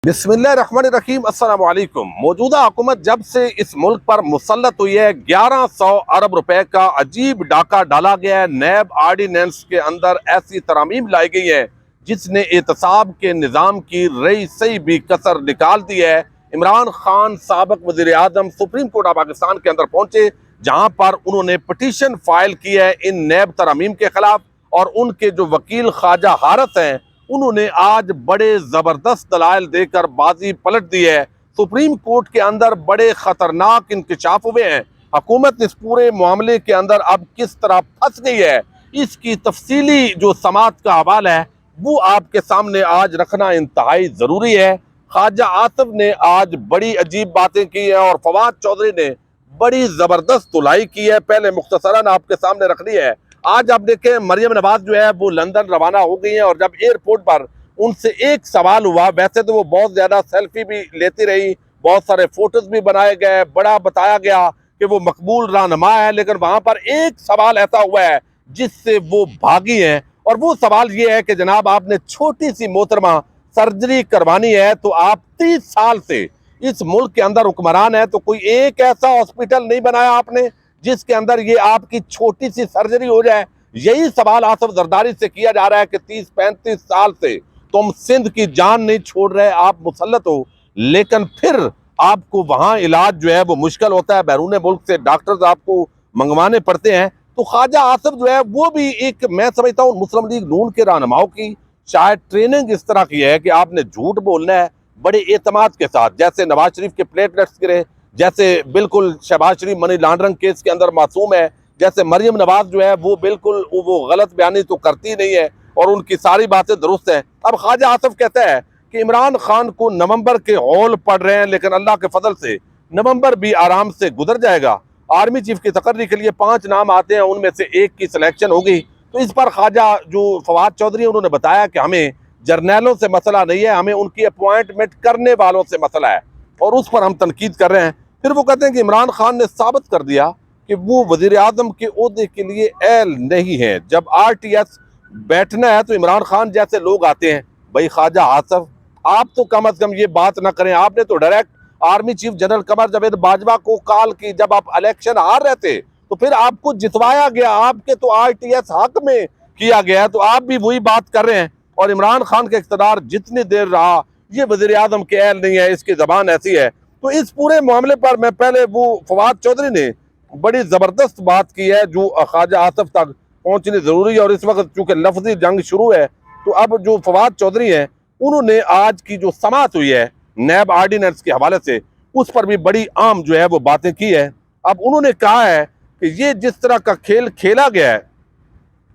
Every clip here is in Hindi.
बिस्मिल्लाहिर्रहमानिर्रहीम अस्सलाम वालेकुम। मौजूदा हुकूमत जब से इस मुल्क पर मुसल्लत हुई है, 1100 अरब रुपए का अजीब डाका डाला गया है। नैब आर्डीनेंस के अंदर ऐसी तरमीम लाई गई है जिसने एहतसाब के निज़ाम की रई सही भी कसर निकाल दी है। इमरान खान साबिक वज़ीर आज़म सुप्रीम कोर्ट ऑफ पाकिस्तान के अंदर पहुंचे, जहां पर उन्होंने पिटीशन फाइल की है इन नैब तरमीम के खिलाफ, और उनके जो वकील ख्वाजा हारस हैं उन्होंने आज बड़े जबरदस्त दलाइल देकर बाजी पलट दी है। सुप्रीम कोर्ट के अंदर बड़े खतरनाक इंकशाफ हुए हैं। हुकूमत इस पूरे मामले के अंदर अब किस तरह फंस गई है, इसकी तफसीली जो समात का हवाल है वो आपके सामने आज रखना इंतहाई ज़रूरी है। ख्वाजा आसिफ ने आज बड़ी अजीब बातें की हैं और फवाद चौधरी ने बड़ी ज़बरदस्त तुलाई की है। पहले मुख्तसरन आपके सामने रखनी है। आज आप देखें, मरियम नवाज जो है वो लंदन रवाना हो गई हैं, और जब एयरपोर्ट पर उनसे एक सवाल हुआ, वैसे तो वो बहुत ज़्यादा सेल्फी भी लेती रही, बहुत सारे फोटोज भी बनाए गए, बड़ा बताया गया कि वो मकबूल रहनुमा है, लेकिन वहाँ पर एक सवाल ऐसा हुआ है जिससे वो भागी हैं, और वो सवाल ये है कि जनाब आपने छोटी सी मोहतरमा सर्जरी करवानी है, तो आप 30 साल से इस मुल्क के अंदर हुक्मरान है, तो कोई एक ऐसा हॉस्पिटल नहीं बनाया आपने जिसके अंदर ये आपकी छोटी सी सर्जरी हो जाए। यही सवाल आसिफ जरदारी से किया जा रहा है कि 30-35 साल से तुम सिंध की जान नहीं छोड़ रहे, आप मुसल्लत हो, लेकिन फिर आपको वहां इलाज जो है वो मुश्किल होता है, बैरून मुल्क से डॉक्टर्स आपको मंगवाने पड़ते हैं। तो ख्वाजा आसिफ जो है वो भी एक, मैं समझता हूँ, मुस्लिम लीग नून के रहनुमाओं की शायद ट्रेनिंग इस तरह की है कि आपने झूठ बोलना है बड़े एतमाद के साथ। जैसे नवाज शरीफ के प्लेटलेट्स गिरे, जैसे बिल्कुल शहबाज शरीफ मनी लॉन्ड्रिंग केस के अंदर मासूम है, जैसे मरियम नवाज जो है वो बिल्कुल वो गलत बयानी तो करती नहीं है और उनकी सारी बातें दुरुस्त हैं। अब ख्वाजा आसिफ कहता है कि इमरान खान को नवंबर के हौल पड़ रहे हैं, लेकिन अल्लाह के फजल से नवंबर भी आराम से गुजर जाएगा। आर्मी चीफ की तकर्री के लिए 5 नाम आते हैं, उनमें से एक की सिलेक्शन होगी। तो इस पर ख्वाजा जो फवाद चौधरी उन्होंने बताया कि हमें जर्नैलों से मसला नहीं है, हमें उनकी अपॉइंटमेंट करने वालों से मसला है, और उस पर हम तनकीद कर रहे हैं। फिर वो कहते हैं कि इमरान खान ने साबित कर दिया कि वो वजीर आजम के ओहदे के लिए अहल नहीं है। जब RTS बैठना है तो इमरान खान जैसे लोग आते हैं। भाई ख्वाजा आसिफ, आप तो कम अज कम ये बात ना करें। आपने तो direct army chief general Qamar Javed Bajwa को कॉल की, जब आप इलेक्शन हार रहे थे तो फिर आपको जितवाया गया, आपके तो RTS हक में किया गया, तो आप भी वही बात कर रहे हैं। और इमरान खान का इख्तिदार जितनी देर रहा, ये वजीर आजम के अहल नहीं है, इसकी जबान ऐसी है। तो इस पूरे मामले पर मैं पहले, वो फवाद चौधरी ने बड़ी ज़बरदस्त बात की है जो ख्वाजा आसिफ तक पहुंचनी ज़रूरी है, और इस वक्त चूँकि लफ्जी जंग शुरू है, तो अब जो फवाद चौधरी हैं उन्होंने आज की जो समात हुई है नैब आर्डीनेंस के हवाले से, उस पर भी बड़ी आम जो है वो बातें की है। अब उन्होंने कहा है कि ये जिस तरह का खेल खेला गया है,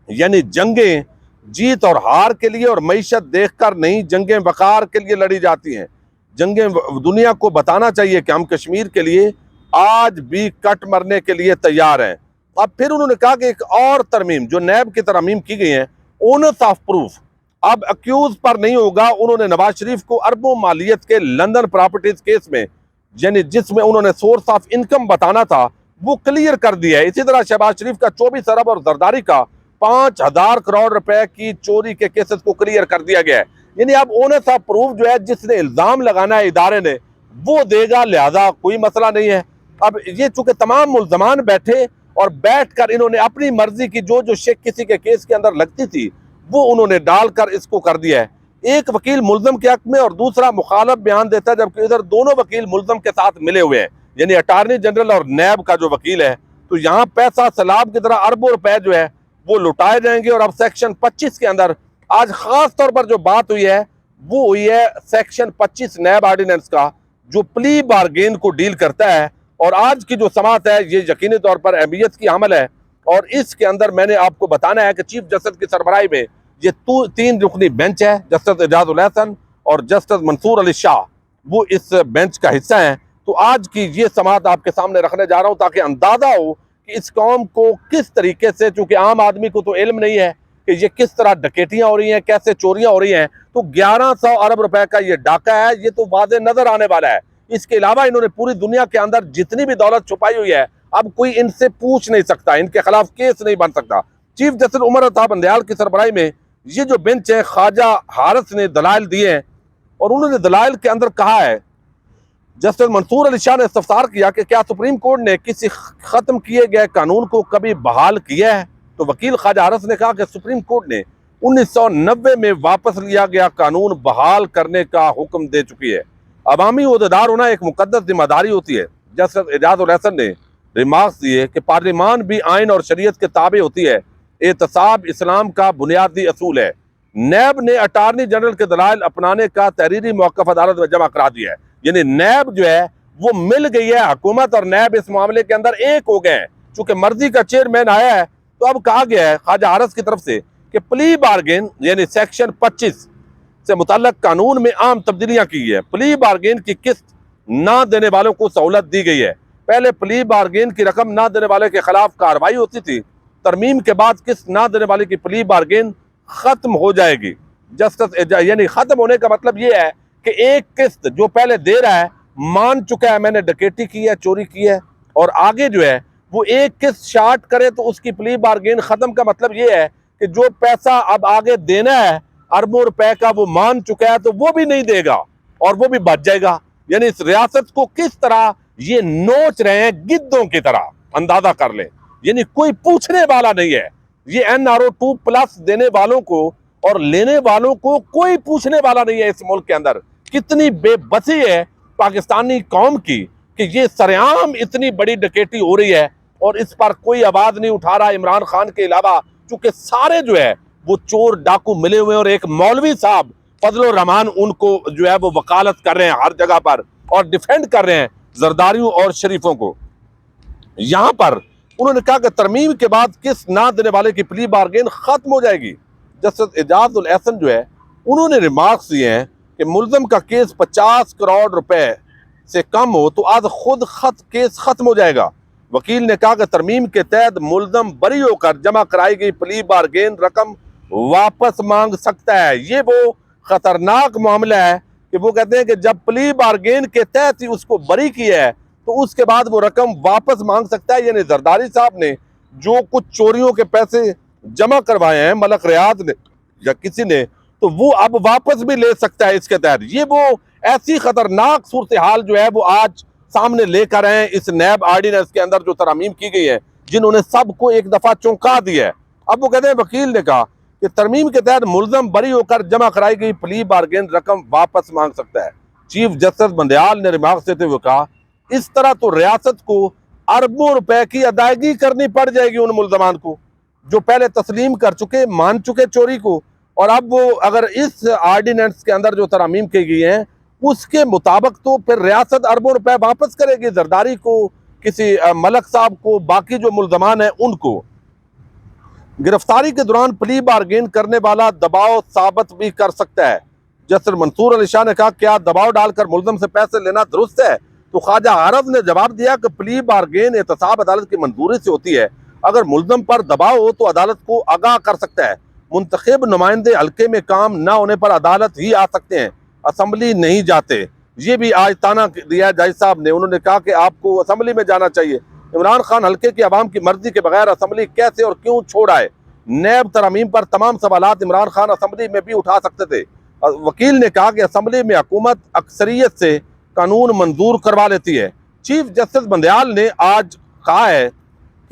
यानी जंगें जीत और हार के लिए और मईशत देखकर नहीं, जंगें वकार के लिए लड़ी जाती हैं। जंगें दुनिया को बताना चाहिए कि हम कश्मीर के लिए आज भी कट मरने के लिए तैयार हैं। अब फिर उन्होंने कहा कि एक और तरमीम जो नैब की तरमीम की गई है, ओनर्स ऑफ प्रूफ अब अक्यूज पर नहीं होगा। उन्होंने नवाज शरीफ को अरबों मालियत के लंदन प्रॉपर्टीज केस में, यानी जिसमें उन्होंने सोर्स ऑफ इनकम बताना था, वो क्लियर कर दिया है। इसी तरह शहबाज शरीफ का 24 अरब और जरदारी का 5000 करोड़ रुपए की चोरी के केसेस को क्लियर कर दिया गया है। यानी अब ओनर्स ऑफ प्रूफ जो है, जिसने इल्जाम लगाना है इदारे ने, वो देगा, लिहाजा कोई मसला नहीं है। अब ये चूंकि तमाम मुल्जमान बैठे और बैठकर इन्होंने अपनी मर्जी की जो जो शेख किसी के केस के अंदर लगती थी वो उन्होंने डालकर इसको कर दिया है। एक वकील मुल्जम के हक में और दूसरा मुखालफ बयान देता है, जबकि इधर दोनों वकील मुल्जम के साथ मिले हुए हैं, यानी अटार्नी जनरल और नैब का जो वकील है। तो यहाँ पैसा सैलाब की तरह अरबों रुपए जो है वो लुटाए जाएंगे। और अब सेक्शन 25 के अंदर आज खास तौर पर जो बात हुई है वो हुई है सेक्शन 25 नैब ऑर्डिनेंस का, जो प्ली बारगेन को डील करता है। और आज की जो समात है ये यकीनी तौर पर अहमियत की अमल है, और इसके अंदर मैंने आपको बताना है कि चीफ जस्टिस की सरबराही में ये 3 रुकनी बेंच है, जस्टिस एजाजुल हसन और जस्टिस मंसूर अली शाह, वो इस बेंच का हिस्सा हैं। तो आज की ये समात आपके सामने रखने जा रहा हूँ ताकि अंदाजा हो कि इस कौम को किस तरीके से, चूंकि आम आदमी को तो इल्म नहीं है कि ये किस तरह डकैतियां हो रही हैं, कैसे चोरियां हो रही हैं। तो 1100 अरब रुपए का ये डाका है, ये तो वाज़े नजर आने वाला है। इसके अलावा इन्होंने पूरी दुनिया के अंदर जितनी भी दौलत छुपाई हुई है, अब कोई इनसे पूछ नहीं सकता, इनके खिलाफ केस नहीं बन सकता। चीफ जस्टिस उमर अता बंदयाल की सरबराही में ये जो बेंच है, ख्वाजा हारस ने दलाइल दिए हैं और उन्होंने दलाइल के अंदर कहा है, जस्टिस मंसूर अली शाह ने इस्तफसार किया कि क्या सुप्रीम कोर्ट ने किसी खत्म किए गए कानून को कभी बहाल किया है। तो वकील ख्वाजा आरस ने कहा कि सुप्रीम कोर्ट ने 1990 में वापस लिया गया कानून बहाल करने का हुक्म दे चुकी है। अवामी ओहदेदार होना एक मुकद्दस जिम्मेदारी होती है। जस्टिस एजाज उल हसन ने रिमार्क्स दिए कि पार्लियामान भी आइन और शरीयत के ताबे होती है। एहतसाब इस्लाम का बुनियादी असूल है। नैब ने अटारनी जनरल के दलाइल अपनाने का तहरीरी मौक़िफ़ अदालत में जमा करा दिया है। यानी नैब जो है वो मिल गई है, हुकूमत और नैब इस मामले के अंदर एक हो गए हैं। चूंकि मर्जी का चेयरमैन आया है तो अब कहा गया है ख्वाजा आरस की तरफ से कि प्ली बार्गेन यानी सेक्शन 25 से मुतल्लक कानून में आम तब्दीलियां की है। प्ली बार्गेन की किस्त ना देने वालों को सहूलत दी गई है। पहले प्ली बार्गेन की रकम ना देने वाले के खिलाफ कार्रवाई होती थी। तरमीम के बाद किस्त ना देने वाले की प्ली बार्गेन खत्म हो जाएगी। जस्टिस यानी खत्म होने का मतलब ये है कि एक किस्त जो पहले दे रहा है मान चुका है मैंने डकैती की है, चोरी की है, और आगे जो है वो एक किस्त शार्ट करे तो उसकी प्ली बार्गेन खत्म का मतलब ये है कि जो पैसा अब आगे देना है अरबों रुपए का वो मान चुका है तो वो भी नहीं देगा और वो भी बच जाएगा। यानी इस रियासत को किस तरह ये नोच रहे हैं गिद्धों की तरह, अंदाजा कर ले। यानी कोई पूछने वाला नहीं है। ये NRO 2+ देने वालों को और लेने वालों को कोई पूछने वाला नहीं है। इस मुल्क के अंदर कितनी बेबसी है पाकिस्तानी कौम की कि ये सरेआम इतनी बड़ी डकैती हो रही है और इस पर कोई आवाज नहीं उठा रहा इमरान खान के अलावा, चूंकि सारे जो है वो चोर डाकू मिले हुए हैं और एक मौलवी साहब फजलुर रहमान उनको जो है वो वकालत कर रहे हैं हर जगह पर और डिफेंड कर रहे हैं जरदारियों और शरीफों को। यहां पर उन्होंने कहा कि तरमीम के बाद किस्त ना देने वाले की प्ली बार्गेन खत्म हो जाएगी। जस्टिस एजाज उल हसन जो है उन्होंने रिमार्क्स दिए हैं कि मुल्ज़िम का केस 50 करोड़ रुपए से कम हो तो आज खुद केस खत्म हो जाएगा। वकील ने कहा कि तरमीम के तहत मुल्ज़िम बरी होकर जमा कराई गई प्ली बार्गेन रकम वापस मांग सकता है। ये वो खतरनाक मामला है कि वो कहते हैं कि जब प्ली बार्गेन के तहत ही उसको बरी किया है तो उसके बाद वो रकम वापस मांग सकता है। यानी जरदारी साहब ने जो कुछ चोरियों के पैसे जमा करवाए हैं मलक रियाज ने या किसी ने, तो वो अब वापस भी ले सकता है इसके तहत। ये वो ऐसी खतरनाक सूरत हाल जो है वो आज सामने लेकर आए इस नैब आर्डिनेंस के अंदर जो तरमीम की गई है जिन्होंने सबको एक दफा चौंका दिया है। अब वो कहते हैं वकील ने कहा कि तरमीम के तहत मुल्ज़िम बरी होकर जमा कराई गई प्ली बार्गेन रकम वापस मांग सकता है। चीफ जस्टिस बंदयाल ने रिमार्क देते हुए कहा इस तरह तो रियासत को अरबों रुपए की अदायगी करनी पड़ जाएगी उन मुल्ज़मान को जो पहले तस्लीम कर चुके, मान चुके चोरी को, और अब वो अगर इस आर्डिनेंस के अंदर जो तरमीम की गई हैं उसके मुताबिक तो फिर रियासत अरबों रुपए वापस करेगी जरदारी को, किसी मलक साहब को, बाकी जो मुल्ज़मान हैं उनको। गिरफ्तारी के दौरान प्ली बार्गेन करने वाला दबाव साबित भी कर सकता है। जस्टिस मंसूर अली शाह ने कहा क्या दबाव डालकर मुल्ज़िम से पैसे लेना दुरुस्त है। तो ख्वाजा आरफ ने जवाब दिया कि प्ली बार्गेन एहतसाब अदालत की मंजूरी से होती है। अगर मुल्ज़िम पर दबाव हो तो अदालत को आगाह कर सकता है। मुंतखब नुमाइंदे हल्के में काम न होने पर अदालत ही आ सकते हैं, असम्बली नहीं जाते। ये भी आज ताना दिया जज साहब ने। उन्होंने कहा कि आपको असम्बली में जाना चाहिए। इमरान खान हल्के की आवाम की मर्जी के बगैर असम्बली कैसे और क्यों छोड़ आए। नैब तरमीम पर तमाम सवालात इमरान खान असम्बली में भी उठा सकते थे। वकील ने कहा कि असम्बली में हुकूमत अक्सरियत से कानून मंजूर करवा लेती है। चीफ जस्टिस बंदयाल ने आज कहा है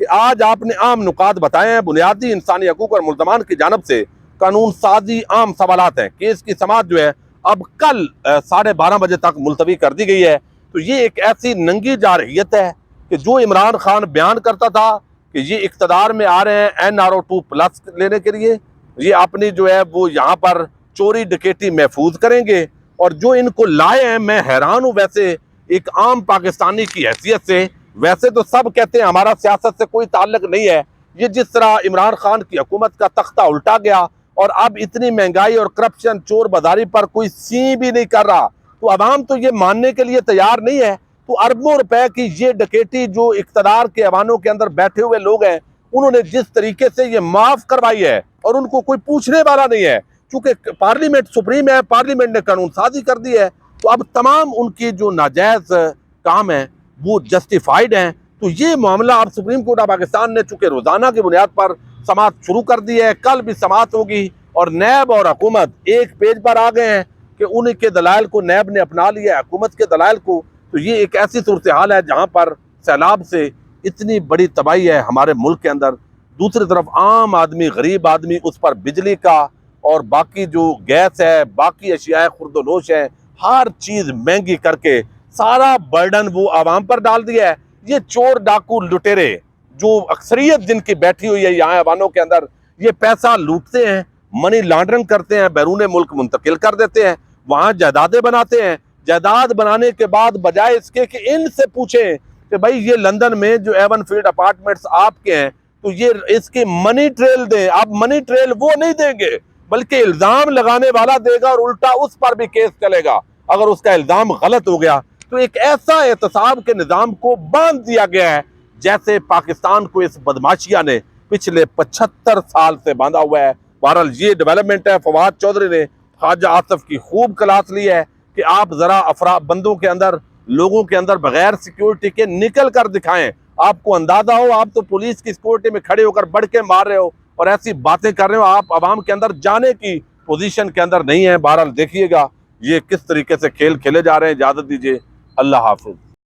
कि आज आपने आम नुकात बताए हैं, बुनियादी इंसानी हकूक और मुल्ज़मान की जानब से कानून साजी आम सवालात हैं। केस की समाअत जो है अब कल 12:30 बजे तक मुलतवी कर दी गई है। तो ये एक ऐसी नंगी जारहियत है कि जो इमरान खान बयान करता था कि ये इक़्तिदार में आ रहे हैं NRO 2+ लेने के लिए, ये अपनी जो है वो यहाँ पर चोरी डकैती महफूज करेंगे, और जो इनको लाए हैं मैं हैरान हूँ। वैसे एक आम पाकिस्तानी की हैसियत से वैसे तो सब कहते हैं हमारा सियासत से कोई ताल्लुक नहीं है। ये जिस तरह इमरान खान की हुकूमत का तख्ता उल्टा गया और अब इतनी महंगाई और करप्शन चोर बाजारी पर कोई सी भी नहीं कर रहा, तो अवाम तो ये मानने के लिए तैयार नहीं है। तो अरबों रुपए की ये डकैती जो इक़्तिदार के ऐवानों के अंदर बैठे हुए लोग हैं उन्होंने जिस तरीके से ये माफ करवाई है और उनको कोई पूछने वाला नहीं है, चूंकि पार्लियामेंट सुप्रीम है, पार्लियामेंट ने कानून साजी कर दी है, तो अब तमाम उनकी जो नाजायज काम है वो जस्टिफाइड हैं। तो ये मामला अब सुप्रीम कोर्ट ऑफ पाकिस्तान ने चूंकि रोजाना की बुनियाद पर समाअत शुरू कर दी है, कल भी समाअत होगी और नैब और हुकूमत एक पेज पर आ गए हैं। कि उन्हीं के दलाइल को नैब ने अपना लिया, हुकूमत के दलाइल को। तो ये एक ऐसी सूरत हाल है जहाँ पर सैलाब से इतनी बड़ी तबाही है हमारे मुल्क के अंदर। दूसरी तरफ आम आदमी, गरीब आदमी, उस पर बिजली का और बाकी जो गैस है, बाकी अशिया खुर्दोनोश है, हर चीज़ महंगी करके सारा बर्डन वो आवाम पर डाल दिया है। ये चोर डाकू लुटेरे जो अक्सरियत जिनकी बैठी हुई है यहाँ ऐवानों के अंदर, ये पैसा लूटते हैं, मनी लॉन्ड्रिंग करते हैं, बैरून मुल्क मुंतकिल कर देते हैं, वहाँ जायदादें बनाते हैं। जायदाद बनाने के बाद बजाय इसके कि इनसे पूछें कि भाई ये लंदन में जो एवन फील्ड अपार्टमेंट्स आपके हैं, तो ये इसकी मनी ट्रेल दें। आप मनी ट्रेल वो नहीं देंगे, बल्कि इल्जाम लगाने वाला देगा और उल्टा उस पर भी केस चलेगा अगर उसका इल्जाम गलत हो गया। तो एक ऐसा एहतसाब के निज़ाम को बांध दिया गया है जैसे पाकिस्तान को इस बदमाशिया ने पिछले 75 साल से बांधा हुआ है। बहरहाल ये डेवलपमेंट है। फवाद चौधरी ने ख्वाजा आसिफ की खूब क्लास ली है कि आप जरा अफरा बंदों के अंदर, लोगों के अंदर बगैर सिक्योरिटी के निकल कर दिखाएं। आपको अंदाजा हो, आप तो पुलिस की सिक्योरिटी में खड़े होकर बढ़ के मार रहे हो और ऐसी बातें कर रहे हो, आप अवाम के अंदर जाने की पोजीशन के अंदर नहीं है। बहरहाल देखिएगा ये किस तरीके से खेल खेले जा रहे हैं। इजाजत दीजिए, अल्लाह हाफिज।